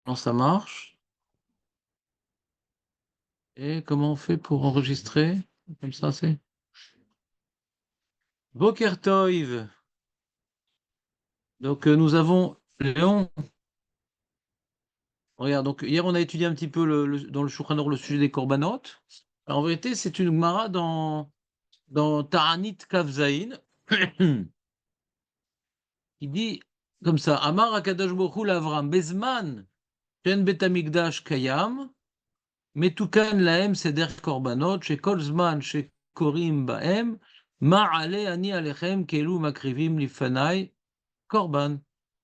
Comment ça marche? Et comment on fait pour enregistrer? Comme ça, c'est. Boker Toiv. Donc, nous avons Léon. Regarde, donc hier, on a étudié un petit peu dans le Shulchan Aruch le sujet des corbanotes. Alors, en vérité, c'est une Gemara dans Ta'anit Kavzaïn qui dit comme ça: Amar Akadosh Baruch Hu l'Avram, Bezman, Shen Bet Hamikdash Kayam, Metukan Lahem Seder Korbanot, Shekol Zman Shekorim Bahem, Ma'ale Ani Alechem Kelu Makrivim Lifanai Korban,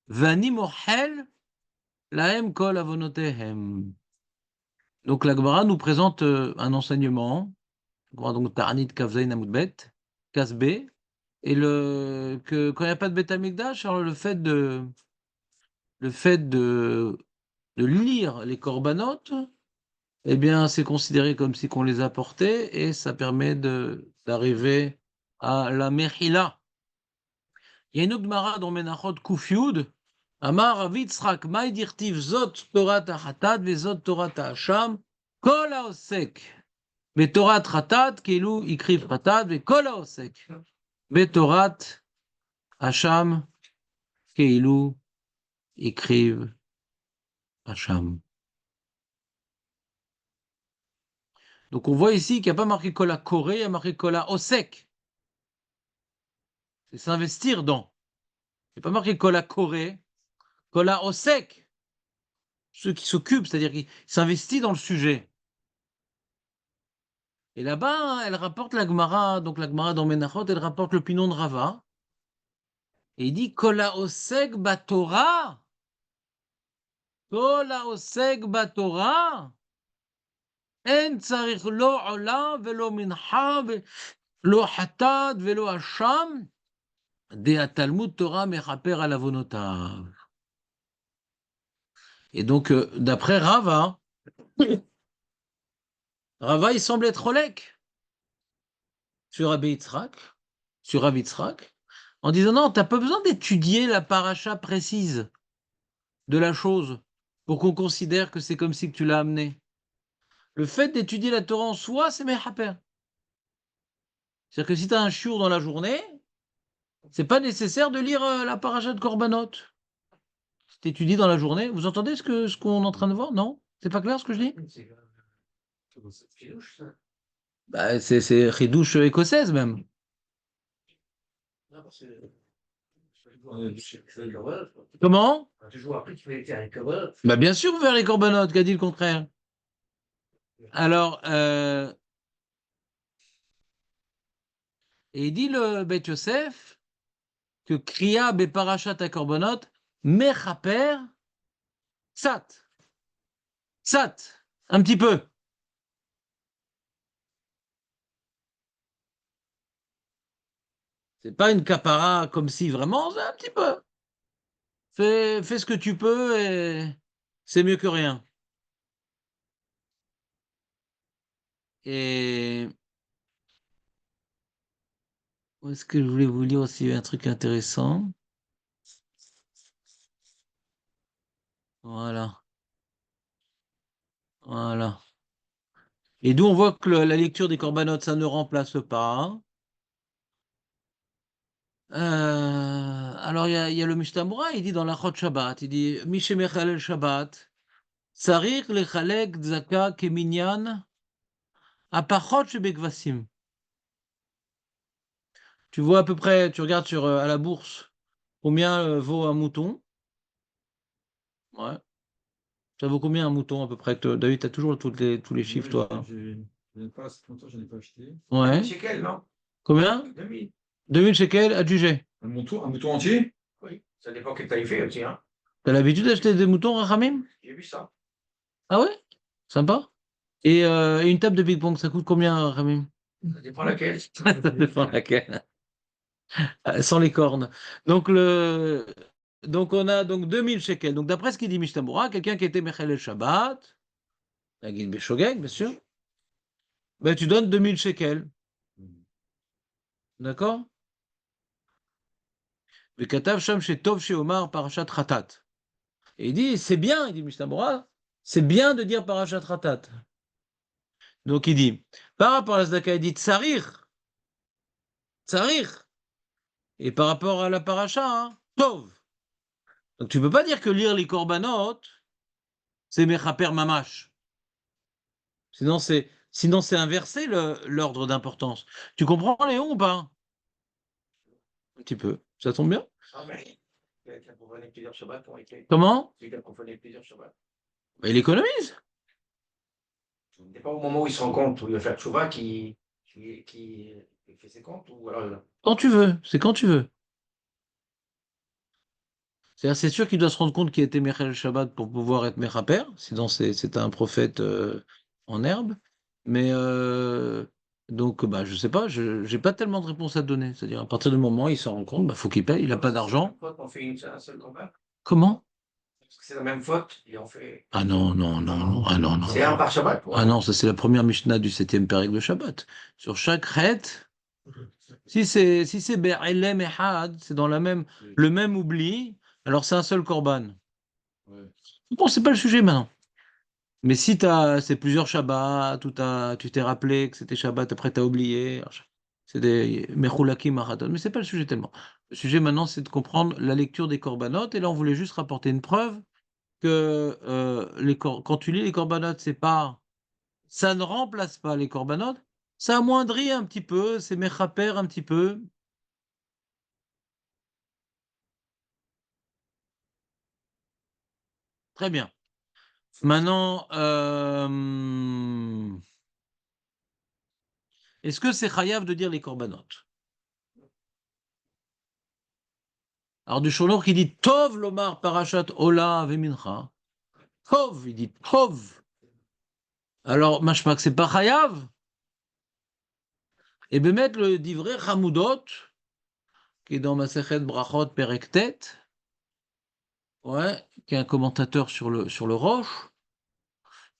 Vani Mohel Lahem Kol Avonotehem. Donc la Gemara nous présente un enseignement, donc Ta'anit Kavzaïn Amudbet, Kasbe, et que quand il n'y a pas de Beth Amikdash, alors le fait de lire les corbanotes, eh bien, c'est considéré comme si qu'on les apportait et ça permet d'arriver à la Mechila. Il y a une autre Gemara dans Menachot Kufyud, Amar Rav Yitzchak, Maï dirtiv zot Torah hatat vezot Torah hasham, kol haosek, vetorat hatat, keilu ikriv hatat, vekol haosek, vetorat hasham, keilu ikriv hasham. Donc on voit ici qu'il n'y a pas marqué Kola Koré, il y a marqué Kola Osek. C'est s'investir dans. Il n'y a pas marqué Kola Koré, Kola Osek. Ceux qui s'occupent, c'est-à-dire qui s'investissent dans le sujet. Et là-bas, elle rapporte la Gemara, donc la Gemara dans Menachot, elle rapporte l'opinion de Rava. Et il dit Kola Osek Batora. Kola Osek Batora. En tsarich lo ola velo mincha velo hatad velo hasham. De Talmud Torah mechaper à l'avonotav. Et donc, d'après Rava, il semble être Rolek sur Rabbi Yitzhak, en disant non, tu n'as pas besoin d'étudier la paracha précise de la chose pour qu'on considère que c'est comme si que tu l'as amené. Le fait d'étudier la Torah en soi, c'est mechaper. C'est-à-dire que si tu as un shiur dans la journée, c'est pas nécessaire de lire la paracha de Korbanot. Si tu étudies dans la journée, vous entendez ce qu'on est en train de voir? Non? C'est pas clair ce que je dis? Bah, c'est Chidouche écossaise même. Comment? Bah, bien sûr, vers les corbanotes, qu'a dit le contraire. Alors, et il dit le Beth Yosef que Kriya Beparashat à Korbanot, Mechaper, Sat, un petit peu. C'est pas une capara comme si vraiment, c'est un petit peu. Fais ce que tu peux et c'est mieux que rien. Et où est-ce que je voulais vous lire aussi un truc intéressant? Voilà, voilà. Et d'où on voit que la lecture des corbanotes, ça ne remplace pas, hein. Alors, il y a le Mishnah, il dit dans la Chot Shabbat, il dit Michelel Shabbat, Sarir lechalek tzaka keminyan, apachot shebekvasim. Tu vois à peu près, tu regardes à la bourse combien vaut un mouton. Ouais. Ça vaut combien un mouton à peu près? David, tu as toujours tous les chiffres, toi. Je n'ai pas, ça fait longtemps que je n'ai pas acheté. Ouais. Shekel, non? Combien? 2000. 2000 shekels adjugés. Un mouton entier? Oui, ça dépend quelle taille il fait aussi, hein. T'as l'habitude d'acheter des moutons, Rachamim? J'ai vu ça. Ah ouais? Sympa. Et une table de ping-pong, ça coûte combien, Rachamim? Ça dépend laquelle. Ça dépend laquelle. Sans les cornes. Donc on a donc 2000 shekels. Donc d'après ce qu'il dit Mishnah, quelqu'un qui était Mechel el Shabbat, la guilde Beshogeg, bien sûr, ben, tu donnes 2000 shekels. D'accord? Le Katav Sham chez Tov chez Omar Parashat Khatat. Et il dit, c'est bien, il dit Mishnah Berurah, c'est bien de dire parashat Ratat. Donc il dit, par rapport à la Zdaka, il dit tsarir, tsarir. Et par rapport à la paracha, hein, tov. Donc tu peux pas dire que lire les korbanot, c'est mechaper mamash. Sinon c'est inversé l'ordre d'importance. Tu comprends, Léon, ou pas? Un petit peu. Ça tombe bien. Ah, mais il a profané plusieurs Shabbats ont été. Comment? Il a profané plusieurs Shabbats. Bah, il économise. C'est pas au moment où il se rend compte, où il va faire Tchouva, qui fait ses comptes, ou alors. Quand tu veux. C'est quand tu veux. C'est sûr qu'il doit se rendre compte qu'il était Mechel Shabbat pour pouvoir être Mechaper, sinon c'est un prophète en herbe. Mais donc, bah, je sais pas, je n'ai pas tellement de réponses à te donner. C'est-à-dire, à partir du moment où il s'en rend compte, bah, faut qu'il paye, il n'a pas d'argent. On fait un seul combat. Comment? Parce que c'est la même faute, et on fait. Ah non, non, non, non, ah non, non. C'est un par Shabbat. Ah non, ça c'est la première Mishnah du 7e de Shabbat. Sur chaque ret, si c'est Be'elem Ehad, c'est dans le même oubli, alors c'est un seul korban. Bon, c'est pas le sujet maintenant. Mais si c'est plusieurs Shabbats, tu t'es rappelé que c'était Shabbat, après tu as oublié, c'est des Mechulaki Marathon, mais c'est pas le sujet tellement. Le sujet maintenant, c'est de comprendre la lecture des Korbanot, et là on voulait juste rapporter une preuve que quand tu lis les Korbanot, ça ne remplace pas les Korbanot, ça amoindrit un petit peu, c'est Mechaper un petit peu. Très bien. Maintenant, est-ce que c'est chayav de dire les Korbanot? Alors du Shulchan qui dit Tov lomar parashat Ola vemincha. Tov, il dit Tov. Alors, machma que c'est pas chayav. Et bien mettre le divrei Hamoudot, qui est dans Masechet Brachot Perektet, ouais, qui est un commentateur sur le Roche,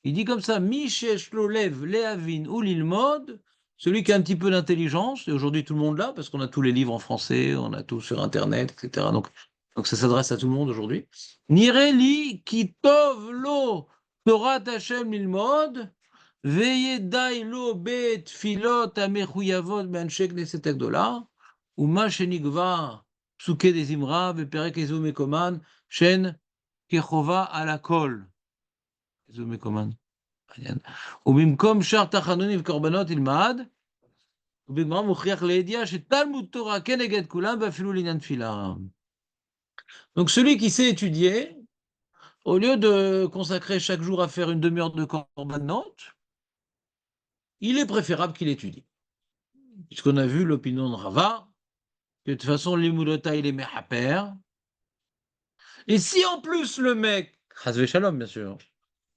il dit comme ça, Mishesh lo lev lehavin ou lilmod, celui qui a un petit peu d'intelligence, et aujourd'hui tout le monde l'a, parce qu'on a tous les livres en français, on a tout sur Internet, etc. Donc ça s'adresse à tout le monde aujourd'hui. Nireli ki tov lo Torah Hashem lilmod, veyedai lo bet filot amechuyavot be'anshe knesset הגדולה, ומה שנקבע פסוקי דזמרה בפרק איזו מקומן, שהן כחובה על הכל. איזו מקומן. מעניין. ובמקום שאר תחנונים וקורבנות ילמד, ובגמרא מוכיח לידיעה שתלמוד תורה כנגד כולם ואפילו לעניין תפילה. Donc celui qui sait étudier, au lieu de consacrer chaque jour à faire une demi-heure de korbanot, il est préférable qu'il étudie. Puisqu'on a vu l'opinion de Rava, que de toute façon l'imudota il est mehaper. Et si en plus le mec, Chazvé Shalom bien sûr,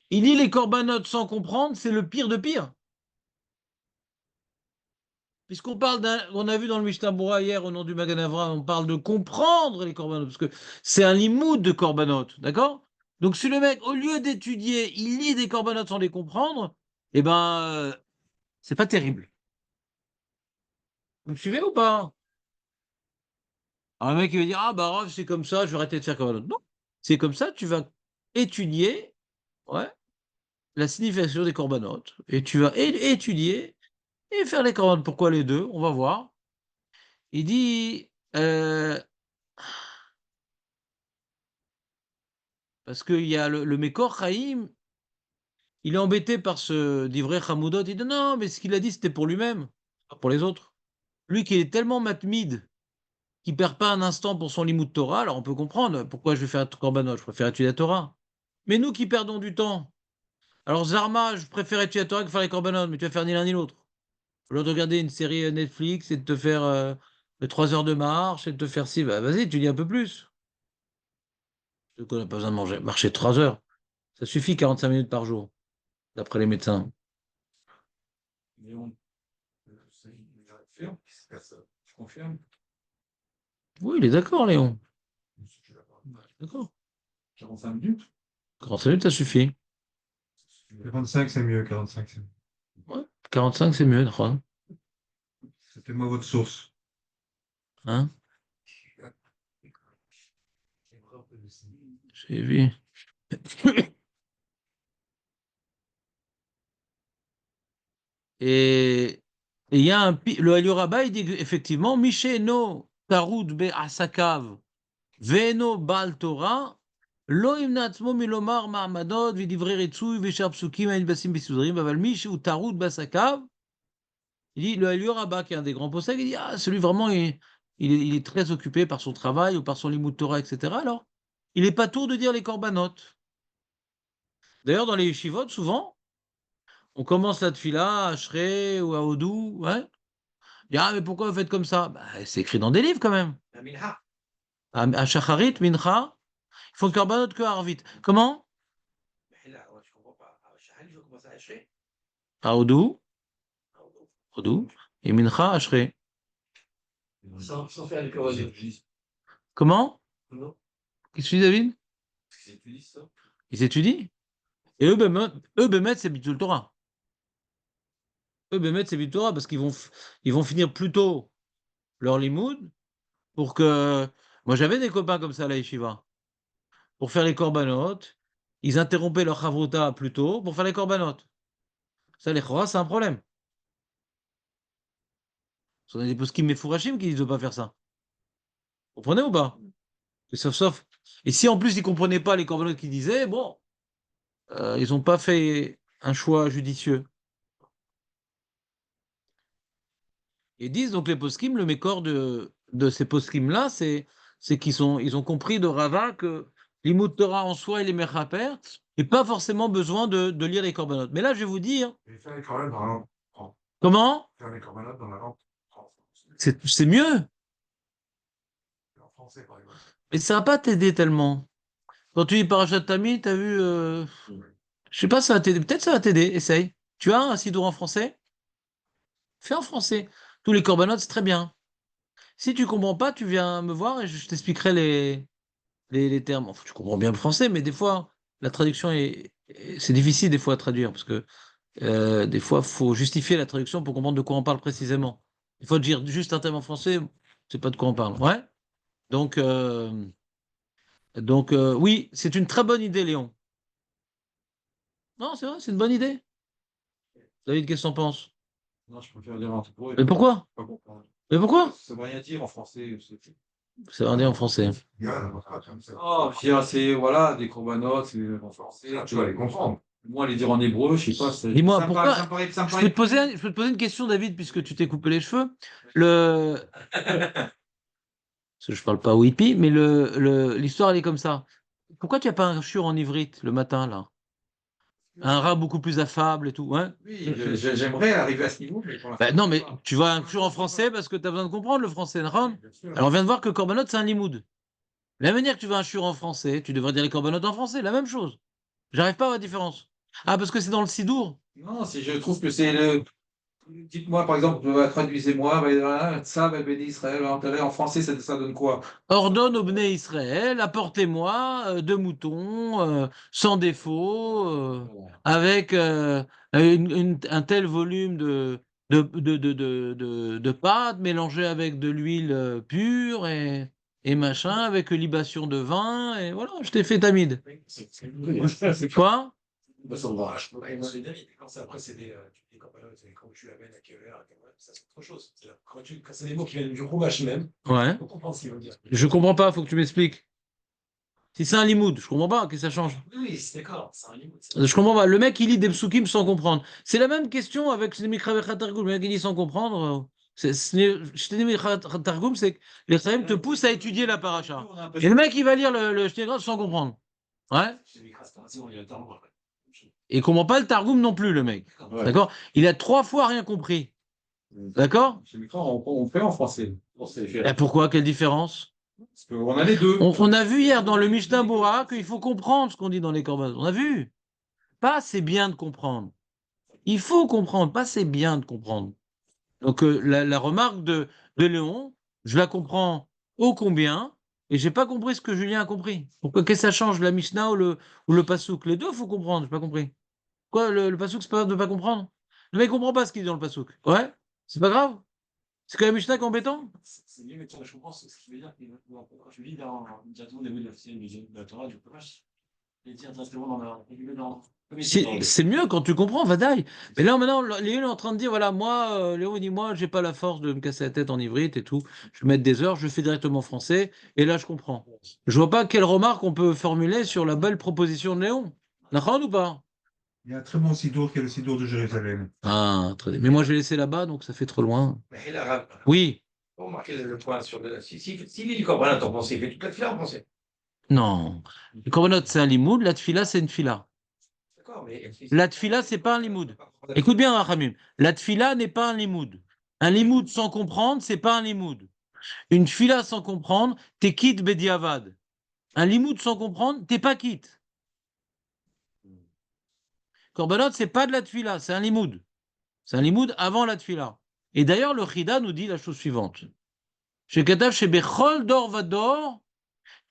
il lit les korbanot sans comprendre, c'est le pire de pire. Puisqu'on parle on a vu dans le Mishnah Berurah hier au nom du Magen Avraham, on parle de comprendre les korbanot, parce que c'est un limoud de korbanot, d'accord? Donc si le mec, au lieu d'étudier, il lit des korbanot sans les comprendre, eh ben, c'est pas terrible. Vous me suivez ou pas? Alors, un mec il va dire, ah bah Rav, c'est comme ça, je vais arrêter de faire korbanot. Non, c'est comme ça, tu vas étudier, ouais, la signification des korbanot, et tu vas étudier et faire les korbanot. Pourquoi les deux? On va voir. Il dit, parce qu'il y a le Mekor Chaim, il est embêté par ce divrei Hamoudot. Il dit non, mais ce qu'il a dit, c'était pour lui-même, pas pour les autres. Lui qui est tellement matmide, qui perd pas un instant pour son limoud Torah, alors on peut comprendre pourquoi je vais faire un korbanot, je préfère étudier la Torah. Mais nous qui perdons du temps, alors Zarma, je préfère étudier la Torah que faire les korbanot, mais tu vas faire ni l'un ni l'autre. Au lieu de regarder une série Netflix et de te faire 3 heures de marche et de te faire ci, bah, vas-y, tu dis un peu plus. Donc on n'a pas besoin de manger, marcher 3 heures. Ça suffit 45 minutes par jour, d'après les médecins. Léon, c'est une affaire, je confirme. Oui, il est d'accord, Léon. Je suis d'accord. D'accord. 45 minutes? 45 minutes, ça suffit. 45, c'est mieux, 45, c'est mieux. Ouais. 45, c'est mieux, je crois. C'était-moi votre source. Hein? J'ai vu. Et il y a le Elior Rabba, il dit effectivement, Misheno Tarud be Asakav, Veno Bal Torah, Lo Imna Atzmo Milomar Ma'amadot, Vidivre Ritsui, Veshar Psukim, Aïn Basim Bisudrim, Baval Mishu Tarud Basakav. Il dit, le Elior Rabba, qui est un des grands possèques, il dit, ah, celui vraiment, il est très occupé par son travail ou par son Limud Torah, etc. Alors, il n'est pas tour de dire les korbanot. D'ailleurs, dans les yeshivot, souvent, on commence la tfila à Shrei ou à Odou, ouais. Il dit, ah, mais pourquoi vous faites comme ça? Bah, c'est écrit dans des livres quand même. La minha. À Shacharit, Mincha, ils font korbanot que à Arvit. Comment? Mais là, ouais, je comprends pas. Ah, Shahal, il veut commencer à acheter. À Odou, Odou, et Mincha à Shrei. Sans faire les corrosifs. Comment? Non. Qu'est-ce que tu dis, David? Parce qu'ils étudient ça. Ils étudient. Et eux, Bémet, c'est Bitul Torah. Eux, Bémet, c'est Bitul Torah parce ils vont finir plus tôt leur limoud pour que. Moi, j'avais des copains comme ça à la yeshiva. Pour faire les korbanot, ils interrompaient leur chavruta plus tôt pour faire les korbanot. Ça, les choras, c'est un problème. On a des poskim mefourachim qui disent de ne pas faire ça. Vous comprenez ou pas? Et sauf. Et si en plus ils ne comprenaient pas les korbanot qu'ils disaient, bon, ils n'ont pas fait un choix judicieux. Ils disent donc les poskim, le mécor de ces poskim-là, c'est ils ont compris de Rava que l'imout Torah en soi, il est mechaper, et pas forcément besoin de lire les korbanot. Mais là, je vais vous dire, Et faire les corbeilles dans la langue. comment? Faire les corbeilles dans la langue. C'est mieux, En français, par exemple. mais ça va pas t'aider tellement. Quand tu dis Parashat Tamid, t'as vu, je sais pas, ça va t'aider. Peut-être ça va t'aider, essaye. Tu as un sidour en français? Fais en français. Tous les korbanot, c'est très bien. Si tu comprends pas, tu viens me voir et je t'expliquerai les termes. Enfin, tu comprends bien le français, mais des fois, la traduction c'est difficile des fois à traduire parce que des fois, il faut justifier la traduction pour comprendre de quoi on parle précisément. Il faut dire juste un terme en français, c'est pas de quoi on parle. Ouais. Donc, oui, c'est une très bonne idée, Léon. Non, c'est vrai, c'est une bonne idée. David, qu'est-ce que t'en penses? Non, je préfère lire en tout. Mais pourquoi? Pas comprendre. Mais pourquoi? Ça veut rien dire en français. C'est un dire en français. Oh, c'est voilà, des corbanotes, c'est en français. Tu vas les comprendre. Moi, les dire en hébreu, je sais pas. Dis-moi, Ça me pourquoi? ça me paraît, ça me Je peux paraît te poser, je peux te poser une question, David, puisque tu t'es coupé les cheveux. Le, Parce que je parle pas Whippy, mais l'histoire, elle est comme ça. Pourquoi tu n'as pas un chur en ivrite le matin, là? Un rat beaucoup plus affable et tout, hein? Oui, j'aimerais arriver à ce niveau, mais pour l'instant, Ben non, mais pas. tu vas un chur en français parce que tu as besoin de comprendre le français, d'accord? Bien sûr. Alors on vient de voir que Corbanot, c'est un limoud. De la même manière que tu vas un chur en français, tu devrais dire les Corbanotes en français, la même chose. J'arrive pas à voir la différence. Ah, parce que c'est dans le Sidour. Non, si je trouve que c'est le. Dites-moi, par exemple, traduisez-moi, ça, Béni Israël, en français, ça donne quoi? Ordonne au Bné Israël, apportez-moi deux moutons sans défaut, avec un tel volume de pâte mélangé avec de l'huile pure et machin, avec libation de vin, et voilà, je t'ai fait tamide. Quoi? Bah, ça va. Moi, j'ai David. Après, c'est des corbanotes, c'est quand tu l'amènes à quelle heure, ça c'est autre chose. Quand c'est des mots qui viennent du roumage même, Ouais. il faut comprendre ce qu'il veut dire. Je comprends pas, faut que tu m'expliques. Si c'est un limoud, je comprends pas, qu'est-ce que ça change? Oui, c'est d'accord, c'est un limite. Je comprends pas. Le mec, il lit des psukim sans comprendre. C'est la même question avec les Mikra Targum. Le mec, il lit sans comprendre. Targum, c'est que les Chaim te poussent à étudier la paracha. Et le mec, il va lire le Shnei sans comprendre. Ouais. Et il comprend pas le Targum non plus, le mec. Ouais. D'accord? Il a 3 fois rien compris. D'accord? Chez Micron, on fait en français. Et pourquoi? Quelle différence? Parce qu'on a les deux. On a vu hier dans le Mishnah Bora qu'il faut comprendre ce qu'on dit dans les corbanes. On a vu. Pas c'est bien de comprendre. Il faut comprendre, pas c'est bien de comprendre. Donc la remarque de Léon, je la comprends ô combien, et j'ai pas compris ce que Julien a compris. Pourquoi qu'est-ce que ça change, la Mishnah ou le Passouk? Les deux, il faut comprendre, j'ai pas compris. Quoi, le Passouk, c'est pas grave de pas comprendre? Le mec comprend pas ce qu'il dit dans le Passouk. Ouais, c'est pas grave. C'est quand la Mishnah qui est embêtant. C'est mieux, mais je comprends ce qu'il veut dire. Je lis dans directement au début de la Torah du Chumash. Les tiens, simplement dans C'est mieux quand tu comprends, Vadaï. Mais là, maintenant, Léon est en train de dire, voilà, moi, Léon, il dit, moi, j'ai pas la force de me casser la tête en ivrite et tout. Je vais mettre des heures, je fais directement français, et là, je comprends. Je vois pas quelle remarque on peut formuler sur la belle proposition de Léon. D'accord ou pas? Il y a un très bon sidour qui est le sidour de Jérusalem. Ah, très bien. Mais moi, je vais laisser là-bas, donc ça fait trop loin. Mais l'arabe, Oui, pour marquer le point sur si lit le Corban en français, il fait toute la fila en français. non. Le korbanot, c'est un limoud, la tfila, c'est une fila. D'accord, mais. La tfila, c'est pas un limoud. Écoute bien, Rachamim. La tfila n'est pas un limoud. Un limoud sans comprendre, c'est pas un limoud. Une tfila sans comprendre, t'es quitte bediavad. Un limoud sans comprendre, t'es pas quitte. Korbanot, c'est pas de la tfila, c'est un limoud. C'est un limoud avant la tfila. Et d'ailleurs, le Chida nous dit la chose suivante. Chez Katav, chez Bechol Dor Vador,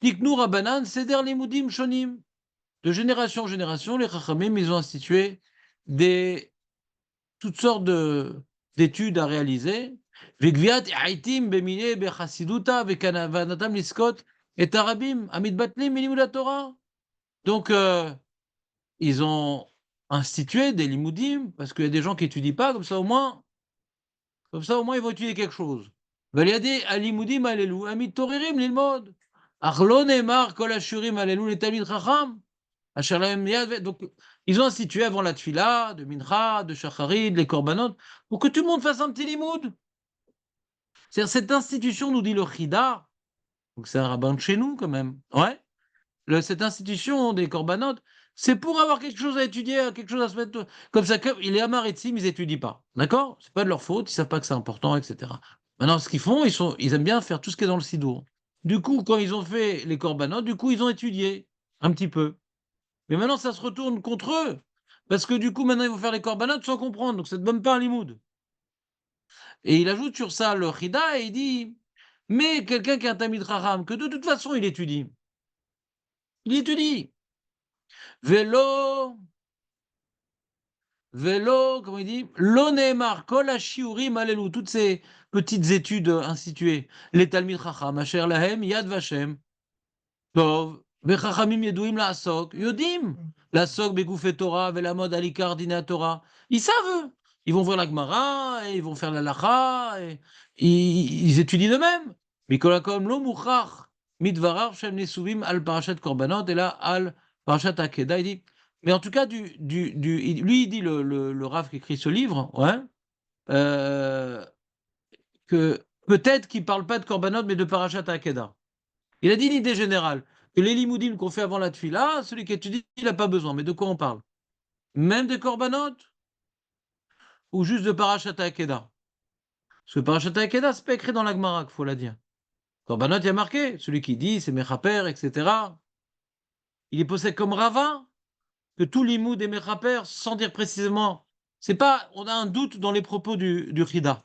Tiknu Rabanan, Seder Limoudim Shonim. De génération en génération, les Chachamim, ils ont institué toutes sortes d'études à réaliser. Vegviat Aitim Bemine Bechasiduta Vekanatam Liskot et Arabim Amid Batlim Minimula Torah. Donc, ils ont institué des limoudim parce qu'il y a des gens qui étudient pas, comme ça au moins ils vont étudier quelque chose. Valiade Alimoudim Alelu Amid Toririm Lilmod. Arlo Neymar Kol Ashurim Alelu Letamid Chacham. Donc, ils ont institué avant la tfila, de Mincha, de Shacharid, les korbanot, pour que tout le monde fasse un petit limoud. C'est-à-dire, cette institution, nous dit le Chida, donc c'est un rabbin de chez nous quand même, ouais. Cette institution des korbanot, c'est pour avoir quelque chose à étudier, quelque chose à se mettre. Comme ça, il est amaretzim, ils n'étudient pas. D'accord? C'est pas de leur faute, ils savent pas que c'est important, etc. Maintenant, ce qu'ils font, ils aiment bien faire tout ce qui est dans le sidour. Du coup, quand ils ont fait les korbanot, du coup, ils ont étudié un petit peu. Mais maintenant, ça se retourne contre eux. Parce que du coup, maintenant, ils vont faire les corbanotes sans comprendre. Donc, c'est même pas un limoud. Et il ajoute sur ça le Chida et il dit mais quelqu'un qui est un Tamid Raham, que de toute façon, il étudie. Il étudie. Vélo, comment il dit L'onemar, kol hashiurim alelu, toutes ces petites études instituées. Les Talmid Raham, asher lahem, yad vashem. Tov, vechachamim yeduim la'asok, yodim. La'asok begoufet Torah, velamod alikar dina Torah. Ils savent, eux. Ils vont voir la Gemara, et ils vont faire la Lacha, et ils étudient d'eux-mêmes. Mikolakom lo muchach, midvarar shem nesuvim al parashat korbanot, et là, al parashat akeda. Il dit, mais en tout cas, lui, il dit, le Rav qui écrit ce livre, ouais, que peut-être qu'il ne parle pas de korbanot, mais de parashat akeda. Il a dit une idée générale, que les limoudim qu'on fait avant la tfila, celui qui étudie, il n'a pas besoin. Mais de quoi on parle? Même des korbanot? Ou juste de Parashat Akeda? Parce que Parashat Akeda, c'est pas écrit dans la Gemara qu'il faut la dire. Korbanot, il y a marqué, celui qui dit, c'est Mechaper, etc. Il est posé comme Rava, que tout limoud est Mechaper, sans dire précisément. C'est pas, on a un doute dans les propos du Chida.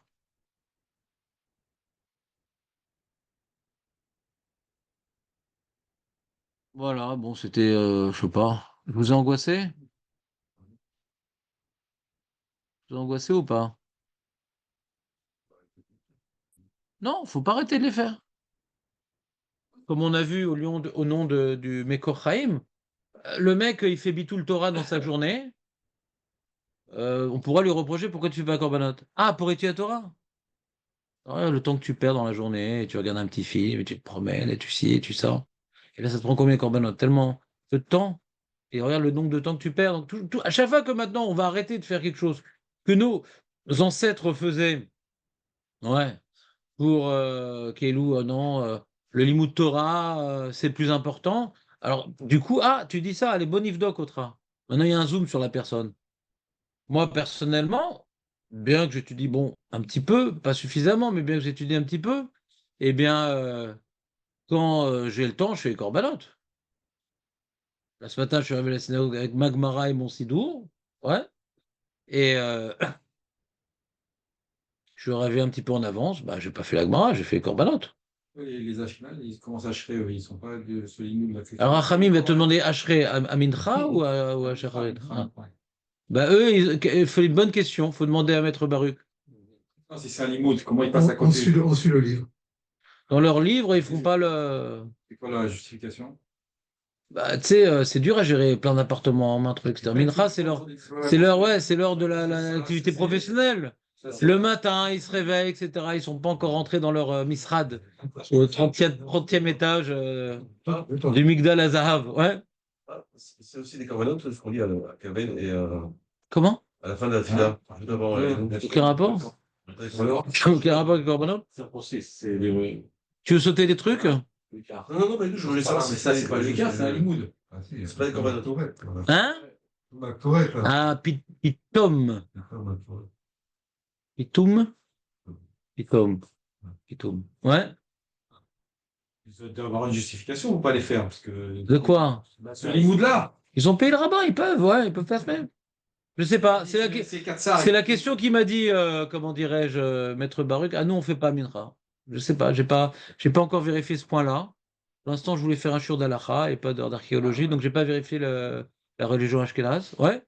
Voilà, bon, c'était, je sais pas. Je vous ai angoissé? Je vous ai angoissé ou pas? Non, faut pas arrêter de les faire. Comme on a vu au nom du Mekor Chaim, le mec, il fait Bitul Torah dans sa journée. On pourra lui reprocher pourquoi tu fais pas Korbanot. Ah, pour étudier la Torah? Ouais, le temps que tu perds dans la journée, et tu regardes un petit film, et tu te promènes, et tu ci, et tu ça. Et là, ça te prend combien de Korbanot? Tellement peu de temps. Et regarde le nombre de temps que tu perds. Donc, à chaque fois que maintenant, on va arrêter de faire quelque chose que nos ancêtres faisaient, ouais, pour Kelou, non, le Limoud Torah, c'est plus important. Alors, du coup, ah, tu dis ça, allez, bonif doc, Otra. Maintenant, il y a un zoom sur la personne. Moi, personnellement, bien que j'étudie, bon, un petit peu, pas suffisamment, mais bien que j'étudie un petit peu, eh bien, quand j'ai le temps, je fais les corbanotes. Là, ce matin, je suis arrivé à la synagogue avec Magmara et mon Sidour, ouais, et je suis arrivé un petit peu en avance, bah, j'ai pas fait la Gemara, j'ai fait les corbanotes. Les Ashkenazes, ils commencent à acheter, ils ne sont pas de ce limite de la Alors, Rachamim va te demander Ashrei à Mincha ou à Shacharit? Ah. Bah, eux, il faut une bonne question, il faut demander à Maître Baruch. Non, si c'est un limoud, comment ils passent à On côté? suit le livre. Dans leur livre, ils font pas le. C'est quoi la justification? Bah, tu sais, c'est dur à gérer plein d'appartements en main, truc, etc. Mincha, c'est l'heure de l'activité professionnelle. Le matin, ils se réveillent, etc. Ils sont pas encore rentrés dans leur misrad au 30e étage du Migdal Azahav. Ouais. C'est aussi des corbanotes, ce qu'on dit à Kaven et Comment? à la fin de la fila. Juste avant Aucun rapport? Aucun rapport avec Corbanot? Tu veux sauter des trucs? Non, non, mais je voulais savoir si ça, c'est pas le cas, c'est un limoud. Ah, si, C'est pas des corbanotes. Hein? La Torette, là. Ah, Pitom. La Torette. Pitoum? Pitom. Pitoum. Ouais. Ils doivent avoir une justification ou pas les faire parce que... De quoi? Ce limoud-là, Ils ont payé le rabbin, ils peuvent, ouais, ils peuvent faire même. Je sais pas. C'est la question qui m'a dit, comment dirais-je, Maître Baruch. Ah, nous, on fait pas Mincha. Je sais pas, j'ai pas encore vérifié ce point-là. Pour l'instant, je voulais faire un shiur d'Alacha et pas d'archéologie, donc j'ai pas vérifié la religion ashkénaze. Ouais,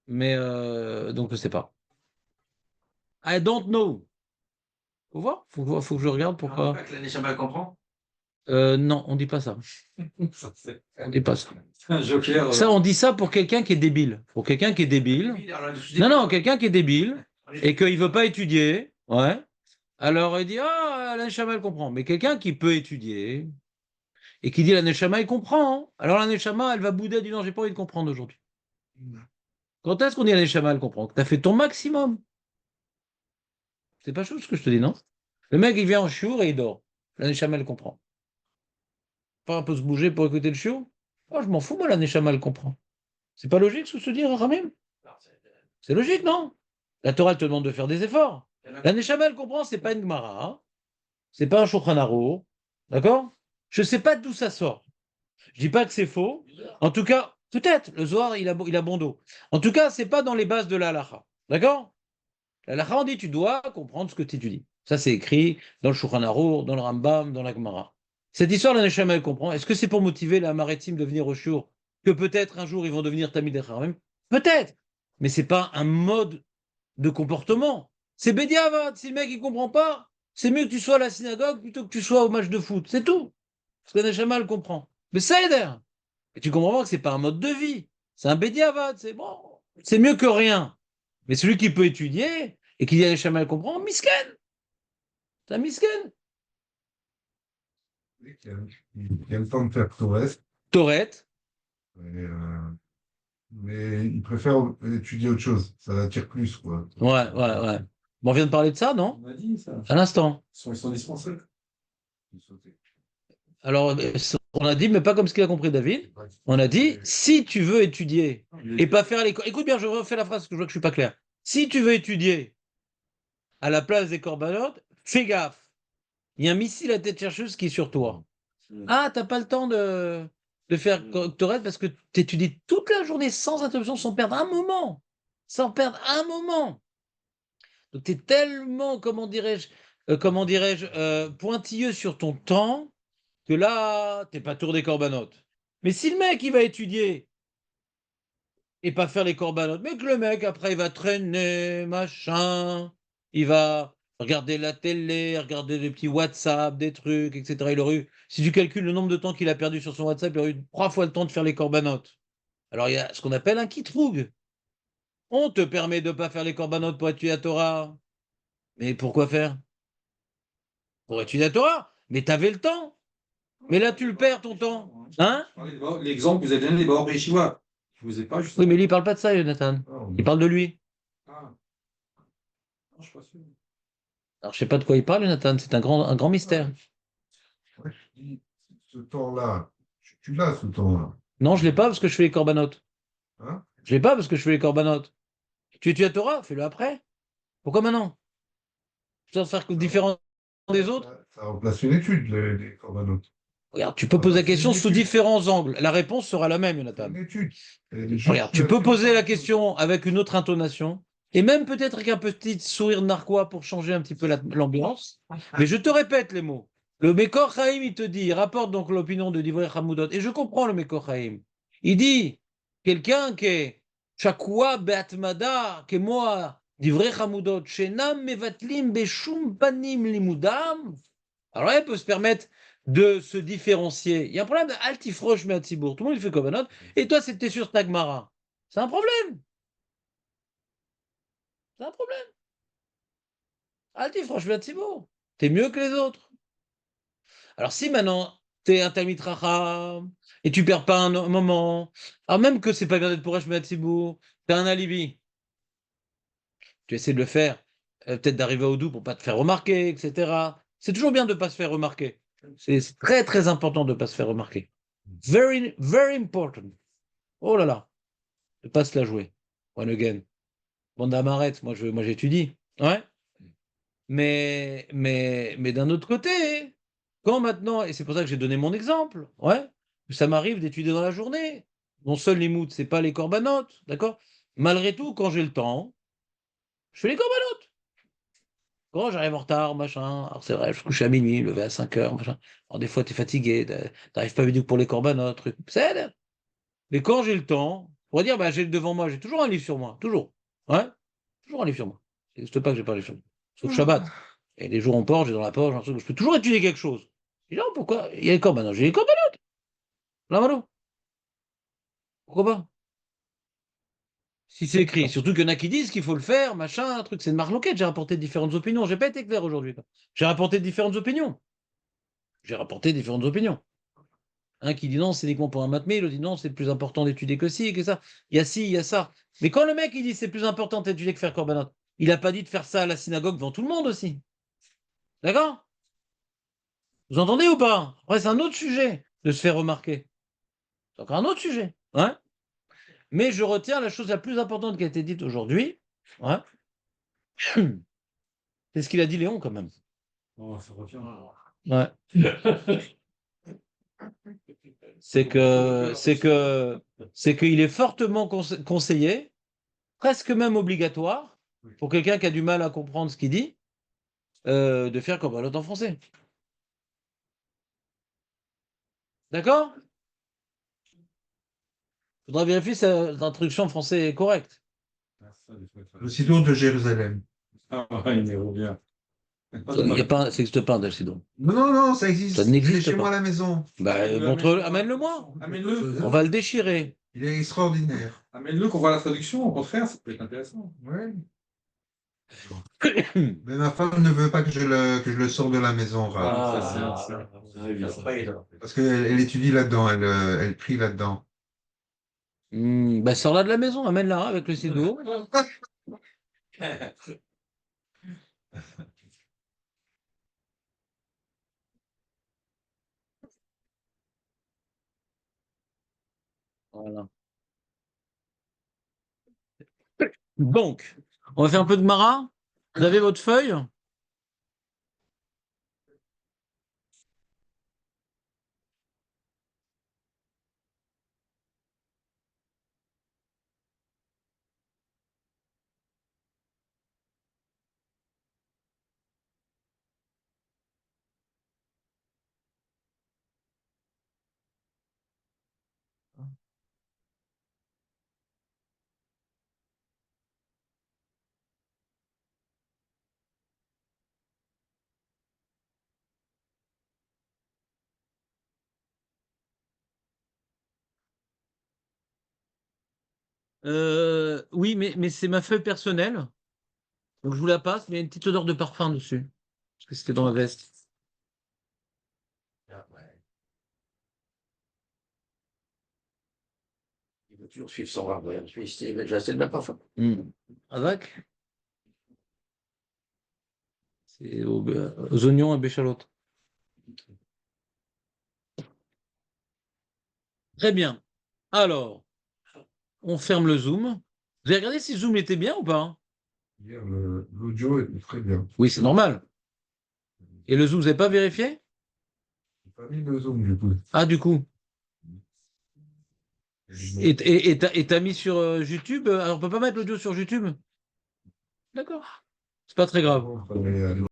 mais donc je sais pas. I don't know. Faut voir, faut que je regarde pourquoi. que la Neshama comprend. Non, on dit pas ça. On dit pas ça. Un joker. Ça, on dit ça pour quelqu'un qui est débile. Pour quelqu'un qui est débile. Non, quelqu'un qui est débile et qu'il veut pas étudier. Ouais. Alors il dit ah, la Neshama elle comprend. Mais quelqu'un qui peut étudier et qui dit la Neshama elle comprend. Hein. Alors la Neshama elle va bouder, elle dit non, j'ai pas envie de comprendre aujourd'hui. Quand est-ce qu'on dit la Neshama elle comprend? Tu as fait ton maximum. C'est pas chose ce que je te dis, non? Le mec il vient en chiour et il dort. La Neshama elle comprend. Pas un peu se bouger pour écouter le chiour? Oh, je m'en fous, moi la Neshama elle comprend. C'est pas logique ce que je te dis, Ramim? C'est logique, non? La Torah elle te demande de faire des efforts. La Neshama elle comprend, c'est pas une Gemara. Hein. C'est pas un Shulchan Aruch, d'accord? Je sais pas d'où ça sort. Je dis pas que c'est faux. En tout cas, peut-être, le Zohar, il a bon dos. En tout cas, c'est pas dans les bases de la halacha, d'accord? La halacha, on dit, tu dois comprendre ce que tu étudies. Ça, c'est écrit dans le Shulchan Aruch, dans le Rambam, dans la Gemara. Cette histoire, la Neshama, elle comprend. Est-ce que c'est pour motiver la maritime de venir au Shur, que peut-être un jour, ils vont devenir Tamid Echamim? Peut-être. Mais c'est pas un mode de comportement. C'est Bédiavad. Si le mec, il comprend pas, c'est mieux que tu sois à la synagogue plutôt que tu sois au match de foot. C'est tout. Parce que Neshama le comprend. Mais ça aide. Et tu comprends pas que c'est pas un mode de vie. C'est un Bédiavad. C'est bon. C'est mieux que rien. Mais celui qui peut étudier et qui dit à Neshama le comprend, misken. C'est un misken. Il a le temps de faire Torette, Torette. mais il préfère étudier autre chose. Ça l'attire plus, quoi. Ouais. Bon, on vient de parler de ça, non? On a dit ça. À l'instant. Ils sont dispensés. Alors, on a dit, mais pas comme ce qu'il a compris David. On a dit, si tu veux étudier et pas faire les... Écoute bien, je refais la phrase parce que je vois que je suis pas clair. Si tu veux étudier à la place des corbanotes, fais gaffe. Il y a un missile à tête chercheuse qui est sur toi. Ah, t'as pas le temps de faire Torette parce que tu étudies toute la journée sans interruption, sans perdre un moment. Sans perdre un moment. Donc, tu es tellement, comment dirais-je, pointilleux sur ton temps que là, t'es pas tour des corbanotes. Mais si le mec, il va étudier et pas faire les corbanotes, mais que le mec, après, il va traîner, machin, il va regarder la télé, regarder des petits WhatsApp, des trucs, etc. Il aurait eu, si tu calcules le nombre de temps qu'il a perdu sur son WhatsApp, il aurait eu 3 fois le temps de faire les corbanotes. Alors, il y a ce qu'on appelle un kitroug. On te permet de ne pas faire les corbanotes pour étudier la Torah. Mais pourquoi faire? Pour étudier la Torah. Mais t'avais le temps. Mais là, tu le perds, ton temps. Hein? L'exemple que vous avez donné des Baor Yeshiva. Je vous ai pas justement. Oui, mais lui, il parle pas de ça, Jonathan. Il parle de lui. Ah. Non, je suis pas sûr. Alors, je sais pas de quoi il parle, Jonathan. C'est un grand mystère. Ouais, je dis, ce temps-là, tu l'as, ce temps-là. Non, je l'ai pas parce que je fais les corbanotes. Hein? Je l'ai pas parce que je fais les corbanotes. Tu étudies la Torah, fais-le après. Pourquoi maintenant? Tu dois faire différent des autres? Ça remplace une étude, les corbanotes. Regarde, tu peux poser la question sous différents angles. La réponse sera la même, C'est Jonathan. une étude. Regarde, tu peux poser la question avec une autre intonation et même peut-être avec un petit sourire narquois pour changer un petit peu l'ambiance. Mais je te répète les mots. Le Mekor Chaim, il te dit, il rapporte donc l'opinion de Divrei Hamoudot, et je comprends le Mekor Chaim. Il dit, quelqu'un qui est Chakwa Beatmada, qui est moi, Divrei Hamoudot, Shenam Mevatlim Beshum Panim Limudam, alors là, il peut se permettre de se différencier. Il y a un problème d'altifroche me'atzibour. Tout le monde il fait korbanot. Et toi, c'était sur ta Gemara. C'est un problème. C'est un problème. Altifroche me'atzibour. T'es mieux que les autres. Alors si maintenant, t'es un Talmid Chacham et tu perds pas un moment, alors même que c'est pas bien d'être pour Hashmet Tzibour, t'as un alibi. Tu essaies de le faire, peut-être d'arriver au doux pour pas te faire remarquer, etc. C'est toujours bien de pas se faire remarquer. C'est très très important de pas se faire remarquer. Very, very important. Oh là là, de pas se la jouer. One again. Bon, d'Amaret, moi j'étudie. Ouais. Mais d'un autre côté, quand maintenant, et c'est pour ça que j'ai donné mon exemple, ouais, ça m'arrive d'étudier dans la journée. Mon seul limite, c'est pas les corbanotes, d'accord? Malgré tout, quand j'ai le temps, je fais les corbanotes. Quand j'arrive en retard, machin, alors c'est vrai, je me couche à minuit, lever à 5 heures, machin. Alors des fois, tu es fatigué, t'arrives pas vite pour les corbanotes, truc. C'est. Mais quand j'ai le temps, on va dire, bah, j'ai devant moi, j'ai toujours un livre sur moi, toujours. Ouais, toujours un livre sur moi. Ça n'existe pas que j'ai pas un livre sur moi. Sauf Shabbat. Et les jours en porte, j'ai dans la poche, un truc, je peux toujours étudier quelque chose. Je dis, non, pourquoi? Il y a les corbanotes, j'ai les corbanotes. Là, voilà. Pourquoi pas? Si c'est écrit, surtout qu'il y en a qui disent qu'il faut le faire, machin, un truc, c'est une marloquette. J'ai rapporté différentes opinions. J'ai pas été clair aujourd'hui. J'ai rapporté différentes opinions. J'ai rapporté différentes opinions. Un qui dit non, c'est uniquement pour un matmé, l'autre dit non, c'est plus important d'étudier que ci, que ça. Il y a ci, il y a ça. Mais quand le mec il dit c'est plus important d'étudier que faire korbanot, il n'a pas dit de faire ça à la synagogue devant tout le monde aussi. D'accord? Vous entendez ou pas? Après, c'est un autre sujet de se faire remarquer. C'est encore un autre sujet. Hein. Mais je retiens la chose la plus importante qui a été dite aujourd'hui. Ouais. C'est ce qu'il a dit Léon quand même. Oh, ça revient. Ouais. C'est qu'il est fortement conseillé, presque même obligatoire, pour quelqu'un qui a du mal à comprendre ce qu'il dit, de faire comme l'autre en français. D'accord? Il faudra vérifier si l'introduction en français est correcte. Le Sidon de Jérusalem. Ah, il revient. Il y a pas, ça n'existe pas un Dalsidon. Non, non, non, ça existe. Ça Il est n'existe chez pas. moi à la maison. Bah, amène-le-moi. Amène-le. On va le déchirer. Il est extraordinaire. Amène-le qu'on voit la traduction, au contraire, ça peut être intéressant. Ouais. Mais ma femme ne veut pas que je le sorte de la maison, Raph. Parce qu'elle étudie là-dedans, elle prie là-dedans. Bah, sors-la de la maison, amène-la avec le Sido. Voilà. Donc, on va faire un peu de Mara. Vous avez votre feuille? Oui, mais c'est ma feuille personnelle. Donc je vous la passe, mais il y a une petite odeur de parfum dessus. Parce que c'était dans la veste. Il veut toujours suivre son rêve. J'ai assez de même parfum. Avec? C'est aux oignons et béchalotes. Très bien. Alors, on ferme le zoom. Vous avez regardé si le zoom était bien ou pas? Hier, l'audio était très bien. Oui, c'est normal. Et le zoom, vous n'avez pas vérifié? J'ai pas mis le zoom, du coup. Ah, du coup. Et t'as mis sur YouTube? Alors, on peut pas mettre l'audio sur YouTube? D'accord. C'est pas très grave. Bon,